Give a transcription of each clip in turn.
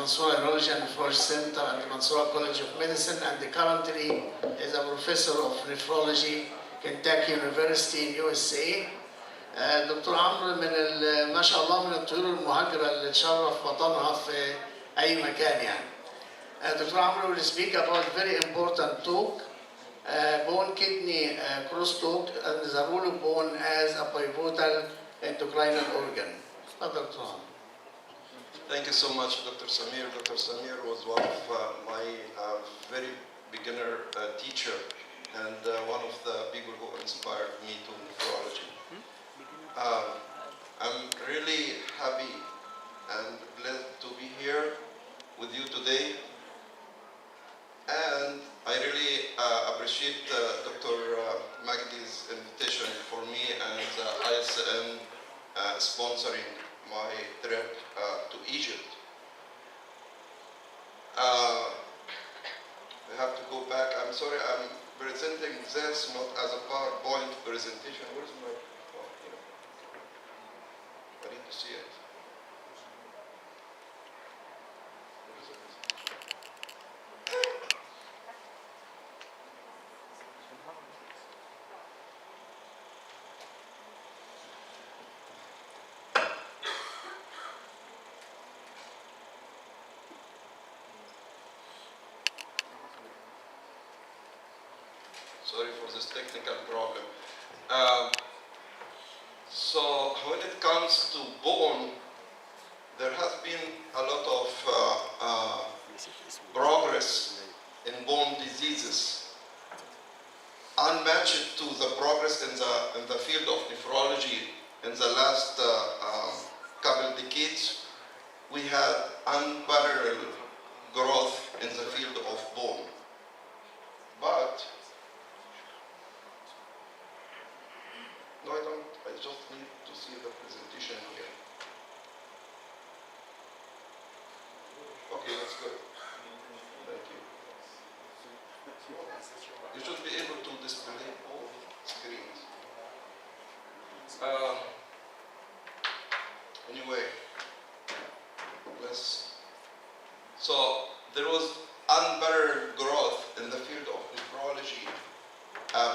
Mansoura Urology and Nephrology Center and the Mansoura College of Medicine, and currently is a professor of nephrology Kentucky University in USA. دكتور عمرو ما شاء الله من الطيور المهاجرة اللي تشرف وطنها في أي مكان يعني. Dr. Amr will speak about very important talk, bone kidney cross talk, and the role of bone as a pivotal endocrine organ. Dr. Amr. Thank you so much, Dr. Samir. Dr. Samir was one of my very beginner teacher and one of the people who inspired me to nephrology. I'm really happy and blessed to be here with you today. And I really appreciate Dr. Magdi's invitation for me and ISN sponsoring my trip to Egypt. We have to go back. I'm sorry, I'm presenting this not as a PowerPoint presentation. Where's my, oh, here. I need to see it. Sorry for this technical problem. So when it comes to bone, there has been a lot of progress in bone diseases, unmatched to the progress in the field of nephrology in the last couple decades. We had unparalleled growth in the field of bone. But no, I don't. I just need to see the presentation here. Okay, that's good. Thank you. You should be able to display all screens. Anyway, so there was unparalleled growth in the field of nephrology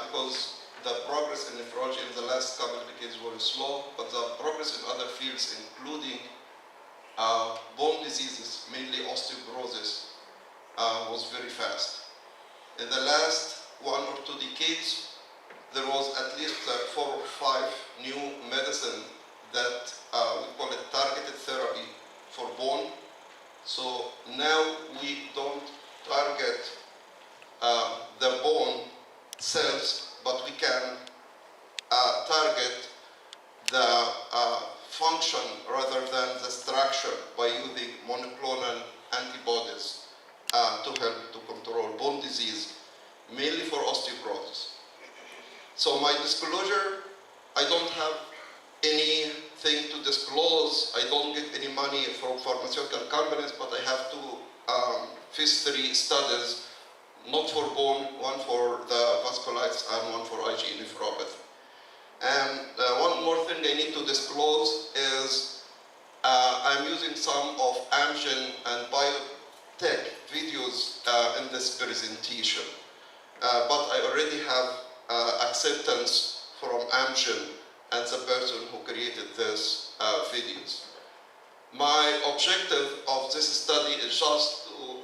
because the progress in nephrology in the last couple of decades was slow, but the progress in other fields, including bone diseases, mainly osteoporosis, was very fast. In the last 1 or 2 decades, there was at least 4 or 5 new medicine that we call it targeted therapy for bone. So now we don't target the bone cells, but we can target the function rather than the structure by using monoclonal antibodies to help to control bone disease, mainly for osteoporosis. So my disclosure, I don't have anything to disclose. I don't get any money from pharmaceutical companies, but I have 2 phase 3 studies, not for bone, one for the vasculitis and one for IgA nephropathy. And one more thing I need to disclose is I'm using some of Amgen and biotech videos in this presentation. But I already have acceptance from Amgen and the person who created these videos. My objective of this study is just to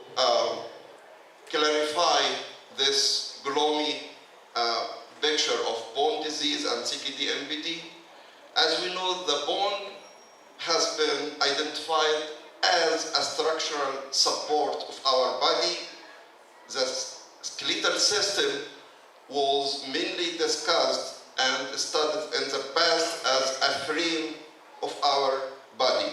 clarify this gloomy picture of bone disease and CKD-MBD. As we know, the bone has been identified as a structural support of our body. The skeletal system was mainly discussed and studied in the past as a frame of our body.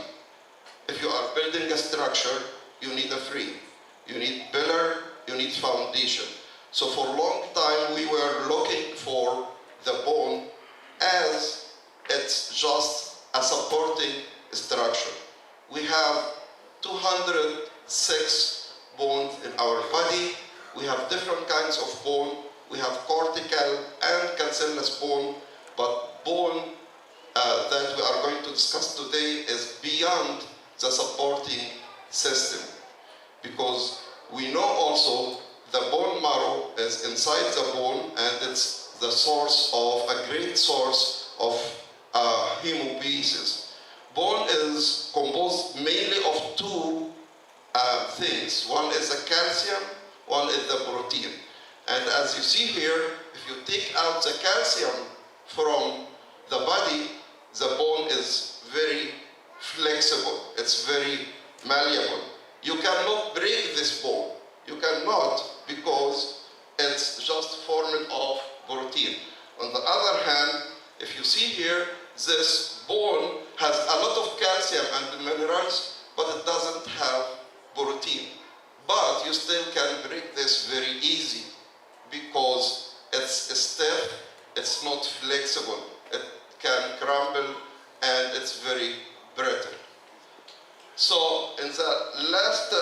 If you are building a structure, you need a frame. You need pillar, you need foundation. So for a long time, we were looking for the bone as it's just a supporting structure. We have 206 bones in our body. We have different kinds of bone. We have cortical and cancellous bone, but bone that we are going to discuss today is beyond the supporting system. because we know also the bone marrow is inside the bone, and it's the source of, a great source of hemopoiesis. Bone is composed mainly of two things. One is the calcium, one is the protein. And as you see here, if you take out the calcium from the body, the bone is very flexible. It's very malleable. You cannot break this bone. You cannot, because it's just formed of protein. On the other hand, if you see here, this bone has a lot of calcium and minerals, but it doesn't have protein. But you still can break this very easy because it's stiff, it's not flexible, it can crumble, and it's very brittle. So in the last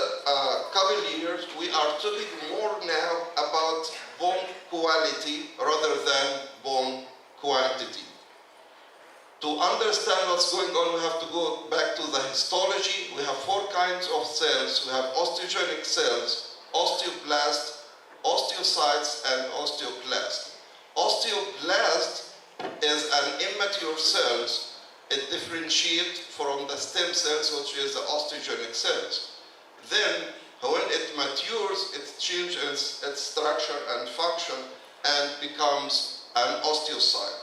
couple years, we are talking more now about bone quality rather than bone quantity. To understand what's going on, we have to go back to the histology. We have four kinds of cells. We have osteogenic cells, osteoblasts, osteocytes, and osteoclasts. Osteoblast is an immature cells. It differentiates from the stem cells, which is the osteogenic cells. Then, when it matures, it changes its structure and function and becomes an osteocyte.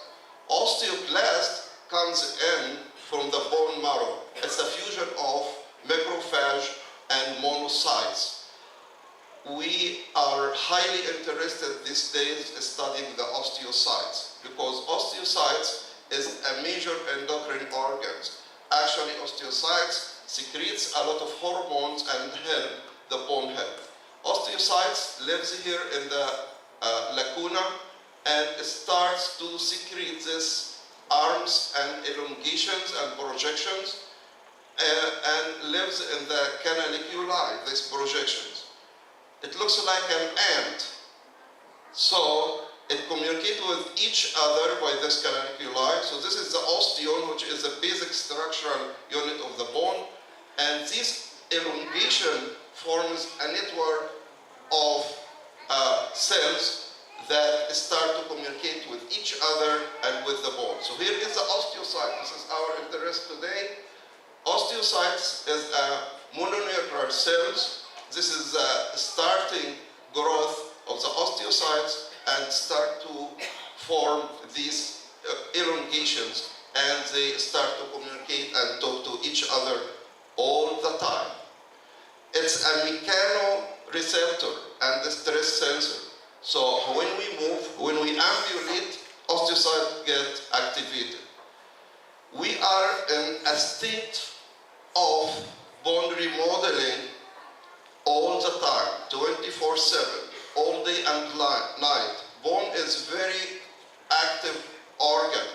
Osteoblast comes in from the bone marrow. It's a fusion of macrophage and monocytes. We are highly interested these days in studying the osteocytes because osteocytes is a major endocrine organ. Actually, osteocytes secretes a lot of hormones and help the bone health. Osteocytes lives here in the lacuna and starts to secrete this arms and elongations and projections and lives in the canaliculi, these projections. It looks like an ant. So it communicates with each other by this canaliculi. So this is the osteon, which is the basic structural unit of the bone. And this elongation forms a network of cells that start to communicate with each other and with the bone. So here is the osteocyte. This is our interest today. Osteocytes is a mononuclear cells. This is the starting growth of the osteocytes and start to form these elongations, and they start to communicate and talk to each other all the time. It's a mechanoreceptor and a stress sensor. So when we move, when we ambulate, osteocytes get activated. We are in a state of bone remodeling all the time, 24/7, all day and night. Bone is very active organ.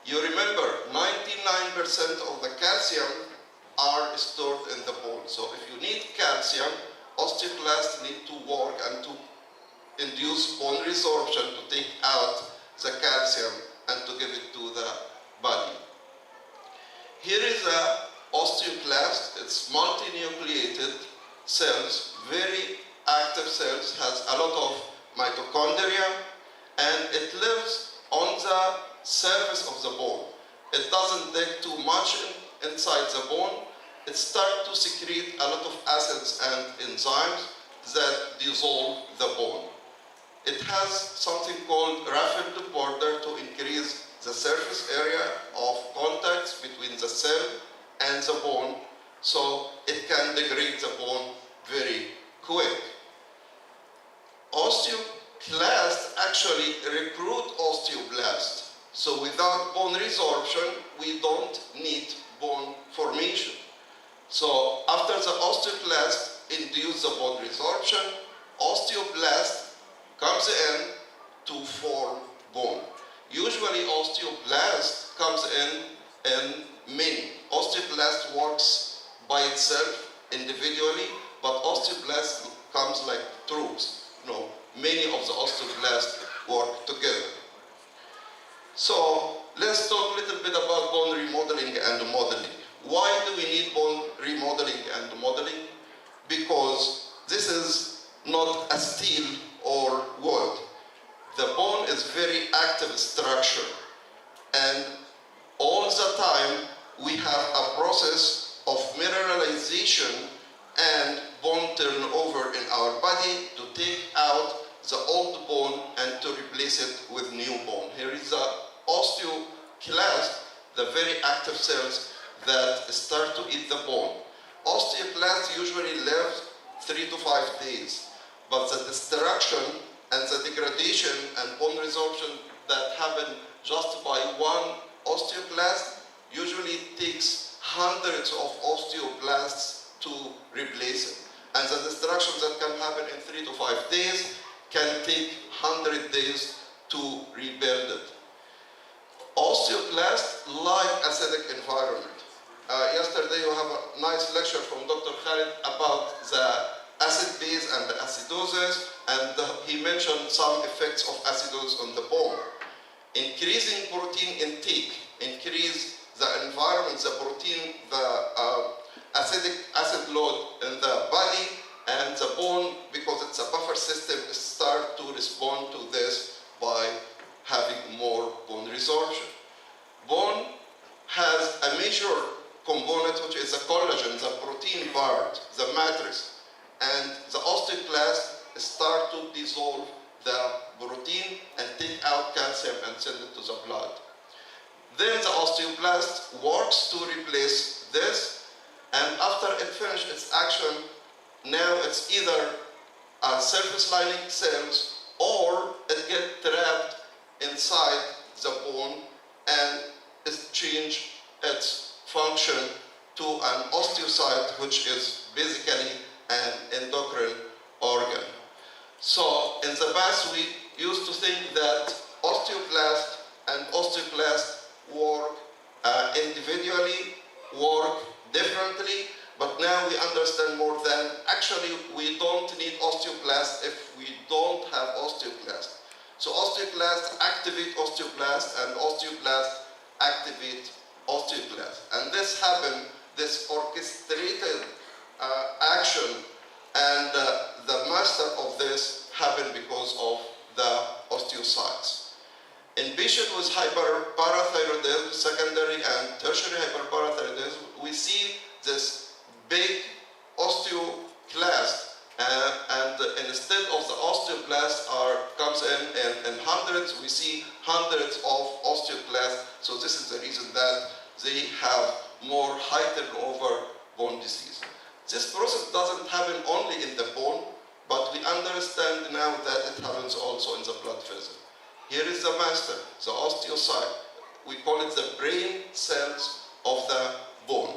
You remember, 99% of the calcium are stored in the bone. So if you need calcium, osteoclasts need to work and to induce bone resorption to take out the calcium and to give it to the body. Here is a osteoclast. It's multinucleated cells, very active cells, has a lot of mitochondria, and it lives on the surface of the bone. It doesn't dig too much inside the bone. It starts to secrete a lot of acids and enzymes that dissolve the bone. It has something called rapid border to increase the surface area of contacts between the cell and the bone, so it can degrade the bone very quick. Osteoclasts actually recruit osteoblasts. So without bone resorption, we don't need bone formation. So after the osteoclast induce the bone resorption, osteoblast comes in to form bone. Usually osteoblast comes in many. Osteoblast works by itself individually, but osteoblast comes like troops. Many of the osteoblasts work together. So let's talk a little bit about bone remodeling and modeling. Why do we need bone remodeling and modeling? Because not a steel or wood. The bone is very active structure, and all the time we have a process of mineralization and bone turnover in our body to take out the old bone and to replace it with new bone. Here is the osteoclast, the very active cells that start to eat the bone. Osteoclasts usually live 3 to 5 days, but the destruction and the degradation and bone resorption that happen just by one osteoclast usually takes hundreds of osteoblasts to replace it. And the destruction that can happen in 3 to 5 days can take 100 days to rebuild it. Osteoclasts like acidic environment. Yesterday you have a nice lecture from Dr. Khalid about the acid base and the acidosis, and he mentioned some effects of acidosis on the bone. Increasing protein intake, increase the environment, the protein, the acid load in the body, and the bone, because it's a buffer system, start to respond to this by having more bone resorption. Bone has a major component, which is the collagen, the protein part, the matrix, and the osteoclast start to dissolve the protein and take out calcium and send it to the blood. Then the osteoblast works to replace this, and after it finishes its action, now it's either surface lining cells or it gets trapped inside the bone and it changes its function to an osteocyte, which is basically an endocrine organ. So in the past we used to think that osteoblast and osteoclast work individually, work differently, but now we understand more than actually we don't need osteoblast if we don't have osteoclast. So osteoclast activate osteoblast and osteoblast activate osteoclast. And this happened, this orchestrated action, and the master of this happened because of the osteocytes. In patients with hyperparathyroidism, secondary and tertiary hyperparathyroidism, we see this big osteoclast, and instead of the osteoblast comes in hundreds, we see hundreds of osteoclasts. So this is the reason that they have more high turnover bone disease. This process doesn't happen only in the bone, but we understand now that it happens also in the blood vessel. Here is the master, the osteocyte. We call it the brain cells of the bone.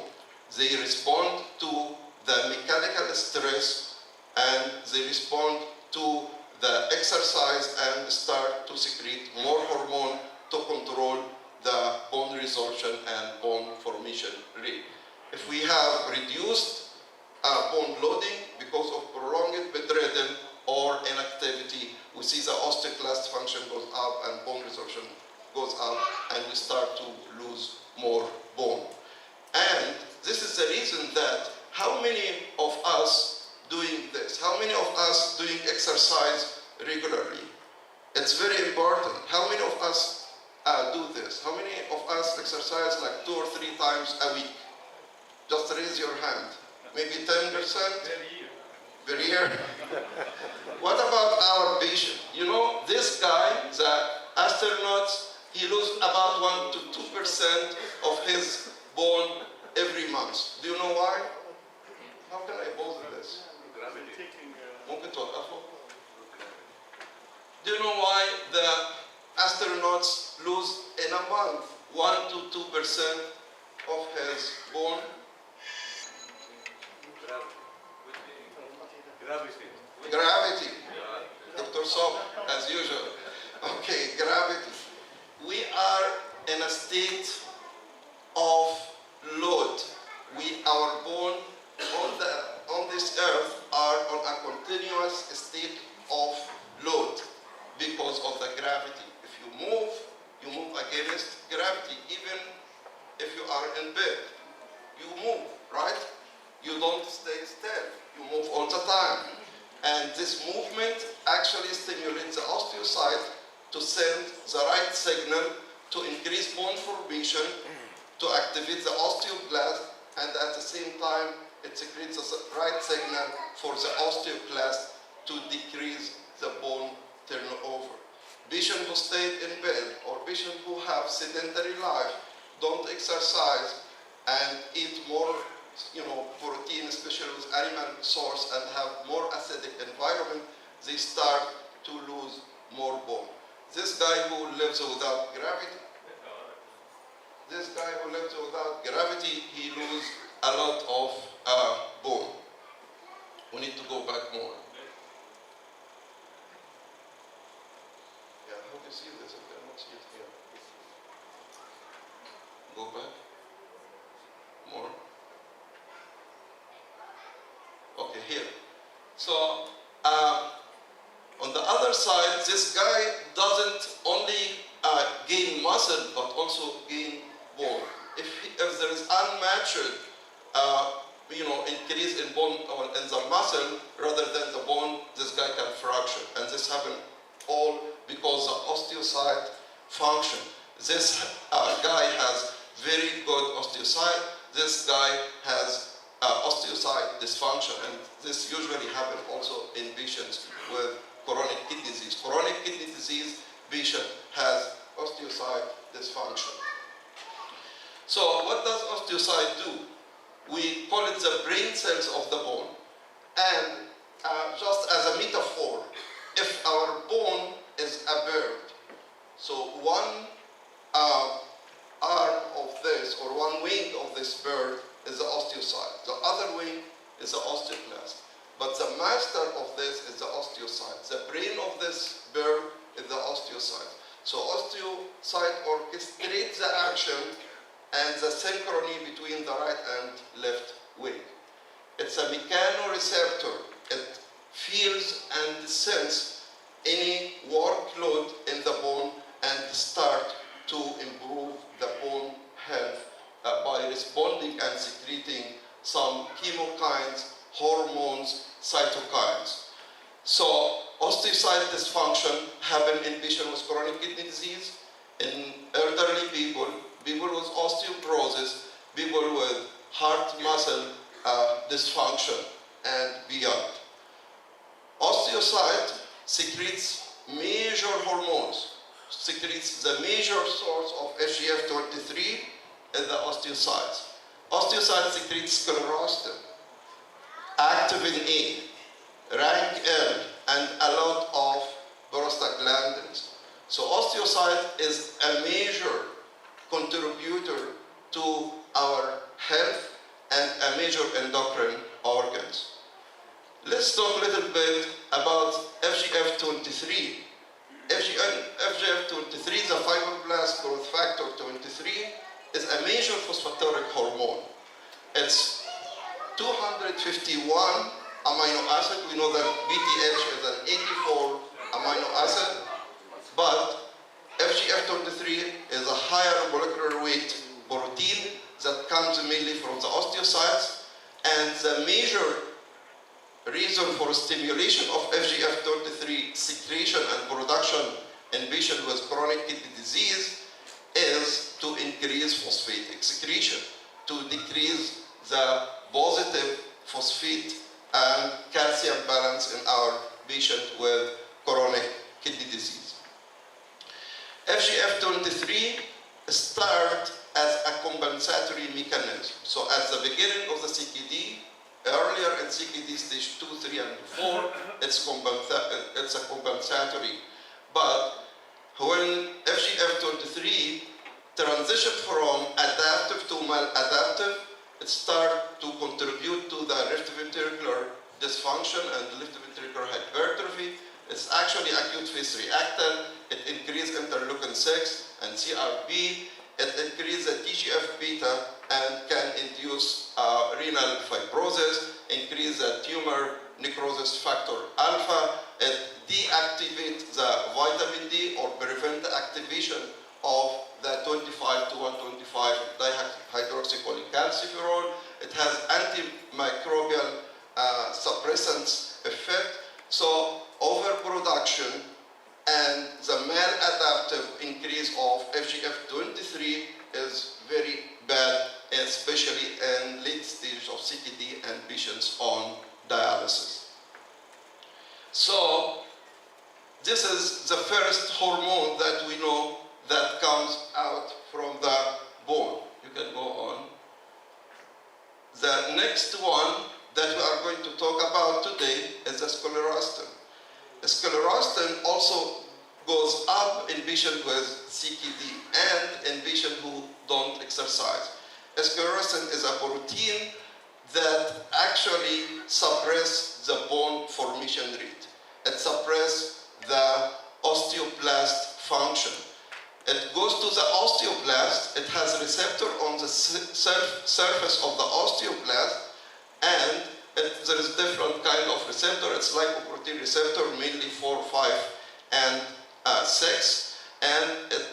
They respond to the mechanical stress and they respond to the exercise and start to secrete more hormone to control the bone resorption and bone formation rate. If we have reduced bone loading because of prolonged bedridden or inactivity, we see the osteoclast function goes up and bone resorption goes up, and we start to lose more bone. And this is the reason that how many of us doing this? How many of us doing exercise regularly? It's very important. How many of us do this? How many of us exercise like 2 or 3 times a week? Just raise your hand. Maybe 10%? Per year? What about our patient? You know, this guy, the astronauts, he loses about 1 to 2% of his bone every month. Do you know why? How can I pose this? ممكن توقفه? Do you know why the astronauts lose in a month 1 to 2% of his bone? Gravity. Dr. Sob, as usual. Okay, gravity. We are in a state of load. Our bone on this earth are on a continuous state of load because of the gravity. If you move against gravity. Even if you are in bed, you move, right? You don't stay still. You move all the time. And this movement actually stimulates the osteocyte to send the right signal to increase bone formation, to activate the osteoblast, and at the same time, it secretes the right signal for the osteoclast to decrease the bone turnover. Patients who stay in bed or patients who have sedentary life, don't exercise, and eat more protein, especially with animal source, and have more acidic environment, they start to lose more bone. This guy who lives without gravity, he loses a lot of bone. We need to go back more. Yeah, how do you see this? I cannot see it here. Go back. More. Okay, here. So, on the other side, this guy doesn't only gain muscle, but also gain bone. If there is unmatched, increase in bone in the muscle rather than the bone, this guy can fracture. And this happens all because the osteocyte function. This guy has very good osteocyte. This guy has osteocyte dysfunction, and this usually happens also in patients with chronic kidney disease. Chronic kidney disease patient has osteocyte dysfunction. So what does osteocyte do? We call it the brain cells of the bone. And just as a metaphor, if our bone is a bird, so one arm of this or one wing of this bird is the osteocyte. The other wing is the osteoblast. But the master of this is the osteocyte. The brain of this bird is the osteocyte. So osteocyte orchestrates the action and the synchrony between the right and left wing. It's a mechanoreceptor. It feels and senses any workload in the bone and start to improve the bone health by responding and secreting some chemokines, hormones, cytokines. So osteocyte dysfunction happens in patients with chronic kidney disease, in elderly people, people with osteoporosis, people with heart muscle dysfunction, and beyond. Osteocyte secretes major hormones, secretes the major source of FGF23 in the osteocytes. Osteocyte secretes sclerostin, activin A, rank L, and a lot of prostaglandins. So osteocyte is a major contributor to our health and a major endocrine organs. Let's talk a little bit about FGF23. FGF23, the fibroblast growth factor 23, is a major phosphatoryc hormone. It's 251 amino acid. We know that BTH is an 84 amino acid, but FGF23 is a higher molecular weight protein that comes mainly from the osteocytes, and the major reason for stimulation of FGF23 secretion and production in patients with chronic kidney disease is to increase phosphate excretion, to decrease the positive phosphate and calcium balance in our patient with chronic kidney disease. FGF23 starts as a compensatory mechanism. So at the beginning of the CKD, earlier in CKD stage 2, 3, and 4, it's a compensatory. But when FGF23 transition from adaptive to maladaptive, it starts to contribute to the left ventricular dysfunction and left ventricular hypertrophy. It's actually acute phase reactant. It increases interleukin 6 and CRP. It increases the TGF-beta and can induce renal fibrosis, increase the tumor necrosis factor alpha. It deactivates the vitamin D or prevent the activation of the 25 to 125 dihydroxycholecalciferol. It has antimicrobial suppressants effect. So overproduction and the maladaptive increase of FGF23 is very bad, especially in late stage of CKD and patients on dialysis. So this is the first hormone that we know that comes out from the bone. You can go on. The next one that we are going to talk about today is the sclerostin. Sclerostin also goes up in patients with CKD and in patients who don't exercise. Sclerostin is a protein that actually suppresses the bone formation rate. It suppresses the osteoblast function. It goes to the osteoblast. It has a receptor on the surface of the osteoblast, and there is different kind of receptor. It's lipoprotein receptor, mainly 4, 5, and 6, and it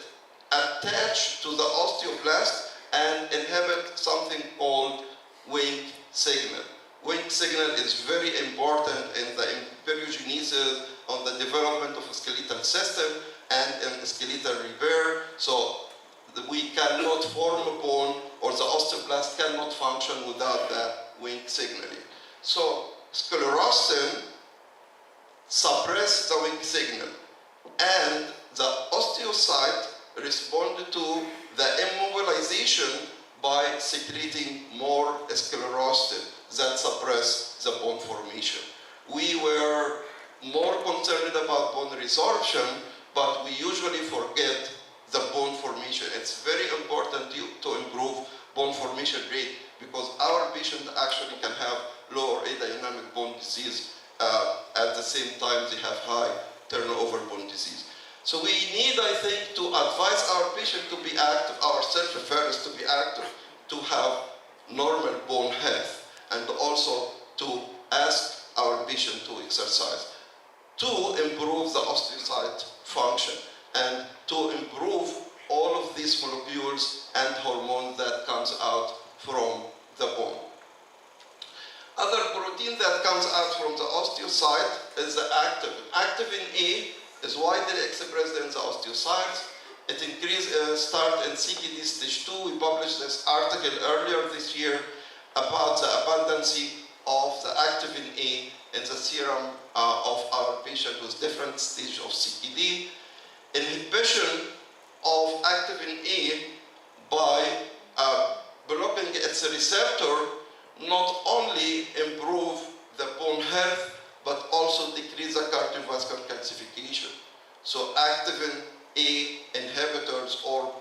attach to the osteoblast and inhibit something called wink signal. Wink signal is very important in the embryogenesis, on the development of a skeletal system, and in skeletal repair. So we cannot form a bone, or the osteoblast cannot function without the wink signaling. So sclerostin suppresses the wink signal, and the osteocyte respond to the immobilization by secreting more sclerostin that suppress the bone formation. We were more concerned about bone resorption, but we usually forget the bone formation. It's very important to improve bone formation rate, because our patient actually can have low or adynamic bone disease at the same time they have high turnover bone disease. So we need, I think, to advise our patient to be active, ourselves first to be active, to have normal bone health, and also to ask our patient to exercise, to improve the osteocyte function, and to improve all of these molecules and hormones that comes out from the bone. Other protein that comes out from the osteocyte is the activin. Activin A is widely expressed in the osteocytes. It start in CKD stage 2. We published this article earlier this year about the abundance of the activin A in the serum of our patient with different stages of CKD. Inhibition of activin A by blocking its receptor not only improve the bone health, but also decrease the cardiovascular calcification. So activin A inhibitors or